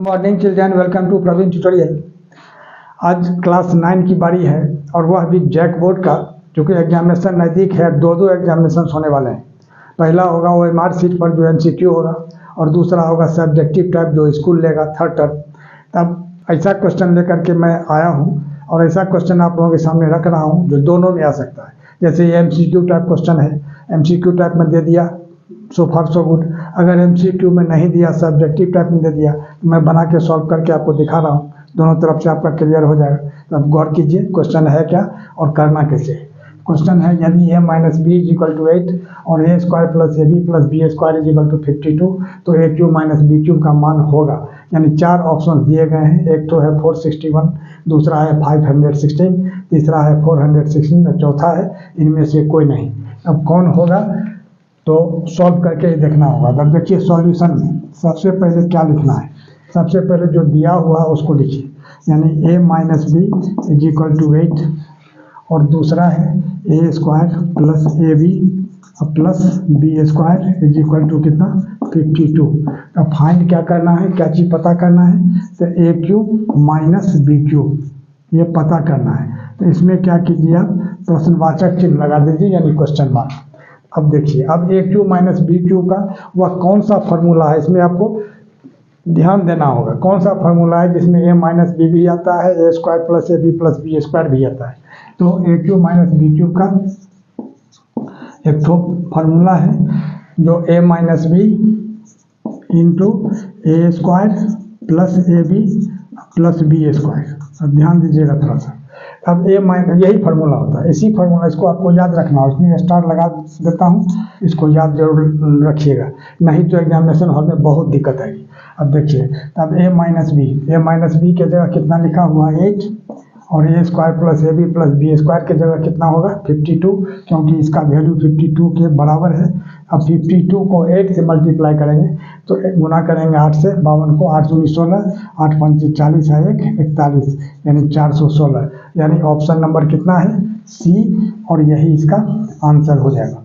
Morning children, welcome to Praveen tutorial. आज class 9 की बारी है और वह भी जैक बोर्ड का, जो कि एग्जामिनेशन नज़दीक है। दो एग्जामिनेशन होने वाले हैं। पहला होगा OMR सीट पर जो MCQ होगा, और दूसरा होगा सब्जेक्टिव टाइप जो स्कूल लेगा थर्ड टर्म। तब ऐसा क्वेश्चन लेकर के मैं आया हूँ और ऐसा क्वेश्चन आप लोगों के सामने रख रहा हूँ जो दोनों में आ सकता है। जैसे ये MCQ टाइप क्वेश्चन है, MCQ टाइप में दे दिया, सो फार सो गुड। अगर MCQ में नहीं दिया, सब्जेक्टिव टाइप में दे दिया, तो मैं बना के सॉल्व करके आपको दिखा रहा हूँ। दोनों तरफ से आपका क्लियर हो जाएगा। तो आप गौर कीजिए क्वेश्चन है क्या और करना कैसे है। क्वेश्चन है, यदि a minus B is equal to 8 और a square plus A B plus B square is equal to 52, तो a cube minus B cube का मान होगा। यानी चार ऑप्शन दिए गए हैं। एक तो है 461, दूसरा है 516, तीसरा है 416 और चौथा है इनमें से कोई नहीं। अब कौन होगा तो सॉल्व करके ही देखना होगा। तब देखिए सॉल्यूशन में सबसे पहले क्या लिखना है। सबसे पहले जो दिया हुआ उसको लिखिए, यानी a minus B is equal to 8 और दूसरा है a square plus A B plus B square is equal to कितना 52। अब फाइंड क्या करना है, क्या चीज़ पता करना है, तो a cube minus B cube ये पता करना है। तो इसमें क्या कीजिए, आप प्रश्नवाचक चिन्ह लगा दीजिए, यानी क्वेश्चन मार्क। अब देखिए, अब a cube minus B cube का वह कौन सा फॉर्मूला है, इसमें आपको ध्यान देना होगा। कौन सा फॉर्मूला है जिसमें a माइनस बी भी आता है, a square plus A B plus B square भी आता है। तो a cube minus B cube का एक तो फार्मूला है जो a minus B into A square plus A B plus B square. अब ध्यान दीजिएगा थोड़ा सा। अब a माइनस यही फार्मूला होता है, इसी फार्मूला, इसको आपको याद रखना है। इसमें स्टार लगा देता हूँ, इसको याद जरूर रखिएगा, नहीं तो एग्जामिनेशन हॉल में बहुत दिक्कत आएगी। अब देखिए, अब a माइनस बी के जगह कितना लिखा हुआ है 8, और a square plus A B plus B square के जगह कितना होगा 52, क्योंकि इसका वैल्यू 52 के बराबर है। अब 52 को 8 से मल्टीप्लाई करेंगे तो गुना करेंगे 8 से, 52 को 8 दूनी 16, 8 पंची 40 है 1 41, यानी 416। यानी ऑप्शन नंबर कितना है सी, और यही इसका आंसर हो जाएगा।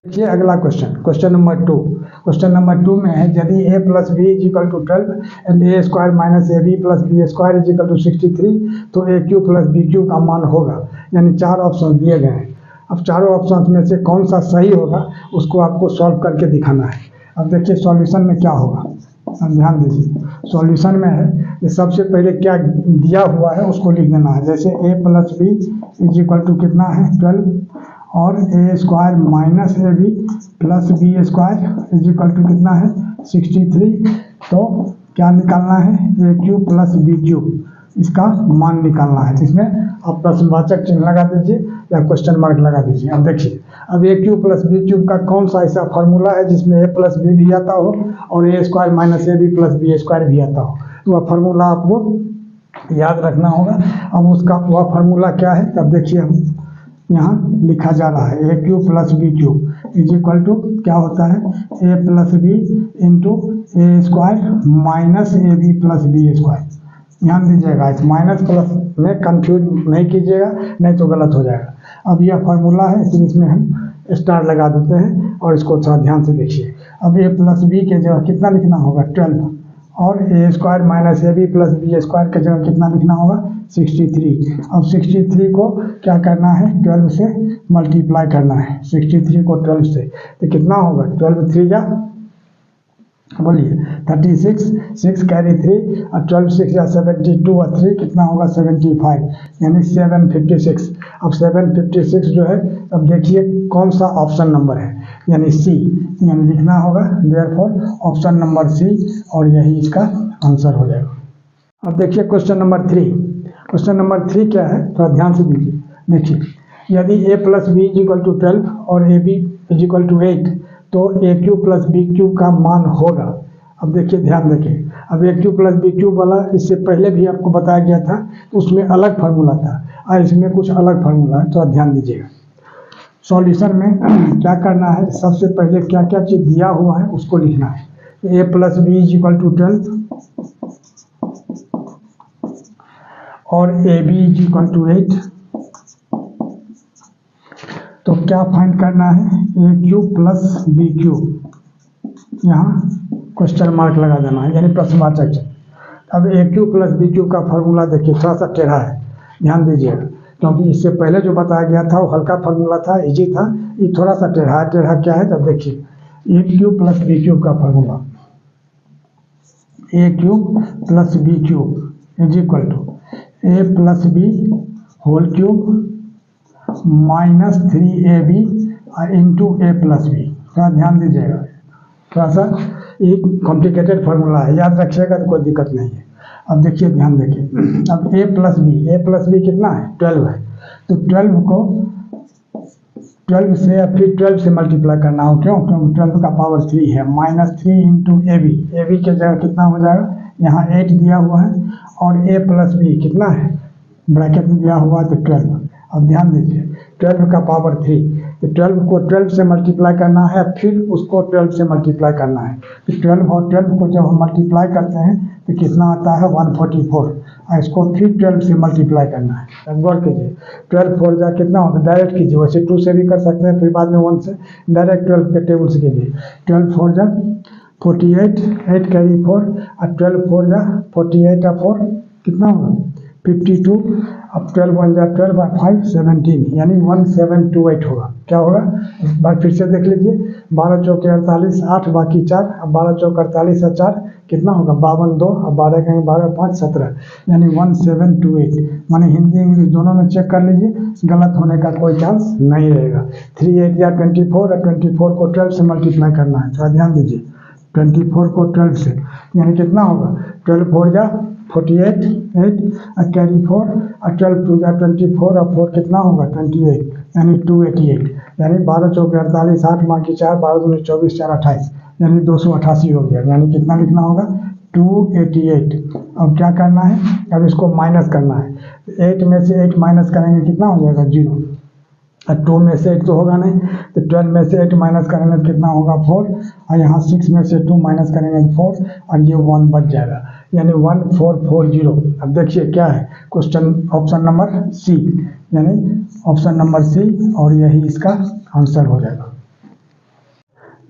देखिए अगला question, question number 2। Question number 2 में है, यदि a plus B is equal to 12 and a square minus A B plus B square is equal to 63, तो a cube plus B cube का मान होगा। यानी चार ऑप्शन दिए गए हैं। अब चारों ऑप्शन में से कौन सा सही होगा उसको आपको सॉल्व करके दिखाना है। अब देखिए सॉल्यूशन में क्या होगा, अब ध्यान दीजिए। सॉल्यूशन में है कि सबसे पहले क्या दिया हुआ है उसको लिख देना है। जैसे a plus B is equal to कितना है 12 और a square minus A B plus B square is equal to कितना है 63। तो क्या निकालना है, a cube plus B cube, इसका मान निकालना है। इसमें आप प्रश्नवाचक चिन्ह लगा दीजिए या क्वेश्चन मार्क लगा दीजिए। अब देखिए, अब a cube plus B cube का कौन सा ऐसा फॉर्मूला है जिसमें a प्लस बी भी आता हो और a square minus A B plus B square भी आता हो। तो वह फार्मूला आपको याद रखना होगा। अब उसका वह फार्मूला क्या है, तब देखिए हम यहाँ लिखा जा रहा है a cube plus B cube is equal to क्या होता है a plus B into A square minus A B plus B square. ध्यान दीजिएगा, इस माइनस प्लस में कंफ्यूज नहीं कीजिएगा, नहीं तो गलत हो जाएगा। अब यह फार्मूला है, इसलिए इसमें हम स्टार लगा देते हैं और इसको थोड़ा ध्यान से देखिए। अब a प्लस बी के जगह कितना लिखना होगा 12, और A square minus A B plus B square के जगह कितना लिखना होगा 63। अब 63 को क्या करना है 12 से मल्टीप्लाई करना है। 63 को 12 से तो कितना होगा 12 3 जा बोलिए 36, 6 कैरी 3 और 12 6 या 72 और 3 कितना होगा 75, यानी 756। अब 756 जो है, अब देखिए कौन सा ऑप्शन नंबर है, यानी सी, यानी लिखना होगा देयरफॉर ऑप्शन नंबर सी, और यही इसका आंसर हो जाएगा। अब देखिए क्वेश्चन नंबर 3। क्वेश्चन नंबर 3 क्या है, थोड़ा ध्यान से दीजिए। देखिए, यदि a plus B is equal to 12 और A B is equal to 8, तो a cube plus B cube का मान होगा। अब देखिए ध्यान देखिए, अब a cube plus B cube वाला इससे पहले भी आपको बताया गया था, तो उसमें अलग फार्मूला था और इसमें कुछ अलग फार्मूला है, तो ध्यान दीजिएगा। सॉल्यूशन में क्या करना है, सबसे पहले क्या क्या चीज़ दिया हुआ है उसको लिखना है। a plus B is equal to 12 और A B is equal to 8, तो क्या फाइंड करना है a cube plus B cube. यहाँ क्वेश्चन मार्क लगा देना है, यानी प्रश्नवाचक चिन्ह। अब A cube plus B cube का फॉर्मूला देखिए थोड़ा सा टेढ़ा है, ध्यान दीजिएगा, क्योंकि इससे पहले जो बताया गया था वो हल्का फार्मूला था, इजी था। ये थोड़ा सा टेढ़ा है। टेढ़ा क्या है तब देखिए, A cube plus B cube का formula, A cube plus B cube is equal to A plus B whole cube minus 3ab into A plus B. थोड़ा ध्यान दीजिएगा, थोड़ा सा एक कॉम्प्लिकेटेड फार्मूला है, याद रखिएगा तो कोई दिक्कत नहीं है। अब देखिए, ध्यान देखिए, अब ए प्लस बी कितना है 12 है, तो 12 को 12 से या फिर 12 से मल्टीप्लाई करना हो, क्योंकि 12 का पावर 3 है, माइनस 3 इंटू ए बी के जगह कितना हो जाएगा, यहाँ 8 दिया हुआ है और ए प्लस बी कितना है ब्रैकेट में दिया हुआ है तो 12। अब ध्यान दीजिए, 12 का पावर 3, तो 12 को 12 से मल्टीप्लाई करना है, फिर उसको 12 से मल्टीप्लाई करना है। तो 12 और 12 को जब हम मल्टीप्लाई करते हैं तो कितना आता है 144, और इसको फिर 12 से मल्टीप्लाई करना है। अब गौर कीजिए, 12 4 जा कितना होगा, डायरेक्ट कीजिए, वैसे 2 से भी कर सकते हैं, फिर बाद में 1 से, डायरेक्ट 12 के टेबल से कीजिए। 12 4 जा 48, 8 कैरी 4, और 12 4 जा 48 और 4 कितना होगा 52। अब 12 1 जा 12 और 5 17, यानी 1728 होगा। क्या होगा, एक बार फिर से देख लीजिए, 12 चौके 48, 8 बाकी 4, अब 12 चौके 48 और 4 कितना होगा 52 2, अब 12 कहेंगे 12 5 17, यानी 1728। माने हिंदी इंग्लिश दोनों में चेक कर लीजिए, गलत होने का कोई चांस नहीं रहेगा। 3 8 या 24, और 24 को 12 से मल्टीप्लाई करना है, थोड़ा ध्यान दीजिए, 24 को 12 से, यानी कितना होगा 12 4 जा 48, 8 और कैरी 4, और 12 2 जा 24 और 4 कितना होगा 28, यानी 288, यानी 12 चौके 48, 8 बाकी 4, 12 दूनी 24, 4 28, यानी 288 हो गया। यानी कितना लिखना होगा 288। अब क्या करना है, अब इसको माइनस करना है, 8 में से 8 माइनस करेंगे कितना हो जाएगा 0, और 2 में से 8 तो होगा नहीं, तो 12 में से 8 माइनस करेंगे तो कितना होगा 4, और यहाँ 6 में से 2 माइनस करेंगे तो 4, और ये 1 बच जाएगा, यानी 1440। अब देखिए क्या है क्वेश्चन, ऑप्शन नंबर सी, यानी ऑप्शन नंबर सी, और यही इसका आंसर हो जाएगा।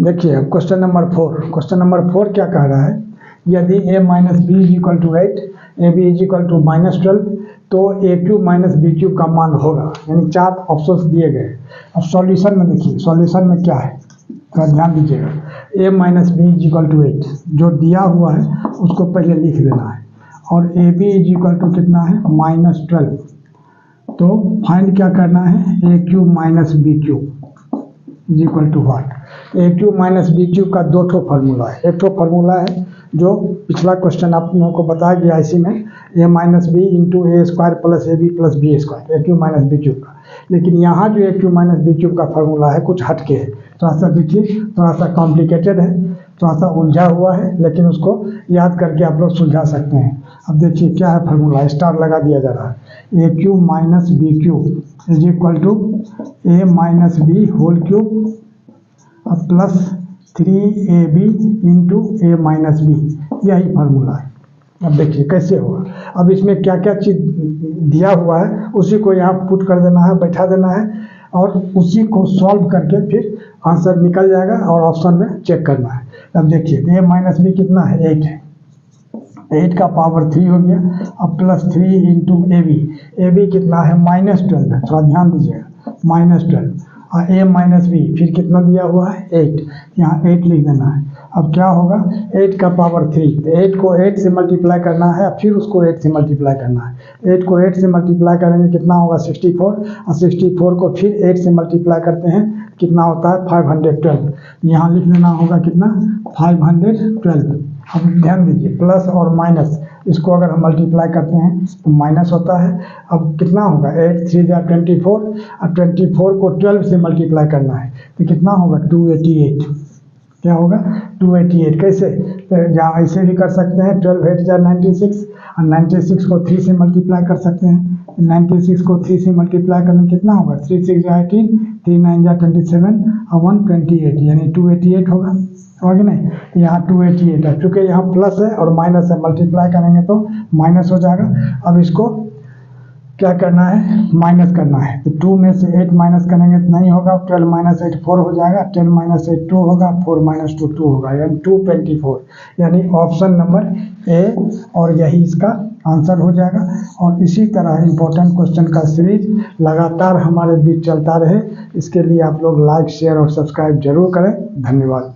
देखिए अब क्वेश्चन नंबर 4, क्वेश्चन नंबर 4 क्या कह रहा है, यदि a minus B is equal to 8, A B is equal to -12, तो A cube minus B cube का मान होगा, यानी 4 ऑप्शंस दिए गए। अब सॉल्यूशन में देखिए, सॉल्यूशन में क्या है, थोड़ा ध्यान दीजिएगा, a minus B is equal to 8 जो दिया हुआ है उसको पहले लिख देना है, और A B is equal to कितना है -12, तो फाइंड क्या करना है, A cube minus B cube is equal to what. A cube minus B cube का 2 ठो फार्मूला है, एक ठो फार्मूला है जो पिछला क्वेश्चन आप लोगों को बताया गया इसी में, A minus B into A square plus A B plus B square, A cube minus B cube का। लेकिन यहाँ जो A cube minus B cube का फार्मूला है कुछ हटके है, थोड़ा सा देखिए, थोड़ा सा कॉम्प्लिकेटेड है, थोड़ा सा उलझा हुआ है, लेकिन उसको याद करके आप लोग सुलझा सकते हैं। अब देखिए क्या है फार्मूला, स्टार लगा दिया जा रहा है, A cube minus B cube is equal to A minus B whole cube plus 3ab into A minus B, यही फार्मूला है। अब देखिए कैसे होगा, अब इसमें क्या क्या चीज़ दिया हुआ है उसी को यहाँ पुट कर देना है, बैठा देना है, और उसी को सॉल्व करके फिर आंसर निकल जाएगा, और ऑप्शन में चेक करना है। अब देखिए ए माइनस बी कितना है 8 है, 8 का पावर 3 हो गया, अब प्लस 3 इंटू ए बी कितना है -12 है, थोड़ा ध्यान दीजिएगा -12, और ए माइनस बी फिर कितना दिया हुआ है 8, यहाँ 8 लिख देना है। अब क्या होगा 8 का पावर 3, तो 8 को 8 से मल्टीप्लाई करना है, फिर उसको 8 से मल्टीप्लाई करना है। 8 को 8 से मल्टीप्लाई करेंगे कितना होगा 64, और 64 को फिर 8 से मल्टीप्लाई करते हैं कितना होता है 512, यहाँ लिख देना होगा कितना 512। अब ध्यान दीजिए प्लस और माइनस, इसको अगर हम मल्टीप्लाई करते हैं तो माइनस होता है। अब कितना होगा 8 3 जा 24, और 24 को 12 से मल्टीप्लाई करना है तो कितना होगा 288, क्या होगा 288। कैसे, तो जहाँ ऐसे भी कर सकते हैं, 12 8 जा 96, और 96 को 3 से मल्टीप्लाई कर सकते हैं, 96 को 3 से मल्टीप्लाई करने कितना होगा 3 6 जा 18, 3 9 जा 27, और 128, यानी 288 होगा कि नहीं। यहाँ 288 है, चूँकि यहाँ प्लस है और माइनस है, मल्टीप्लाई करेंगे तो माइनस हो जाएगा। अब इसको क्या करना है, माइनस करना है। तो 2 में से 8 माइनस करेंगे तो नहीं होगा, 12 माइनस 8 4 हो जाएगा, 10 माइनस 8 2 होगा, 4 माइनस 2 2 होगा, यानी 224, यानी ऑप्शन नंबर ए, और यही इसका आंसर हो जाएगा। और इसी तरह इम्पोर्टेंट क्वेश्चन का सीरीज लगातार हमारे बीच चलता रहे, इसके लिए आप लोग लाइक शेयर और सब्सक्राइब जरूर करें। धन्यवाद।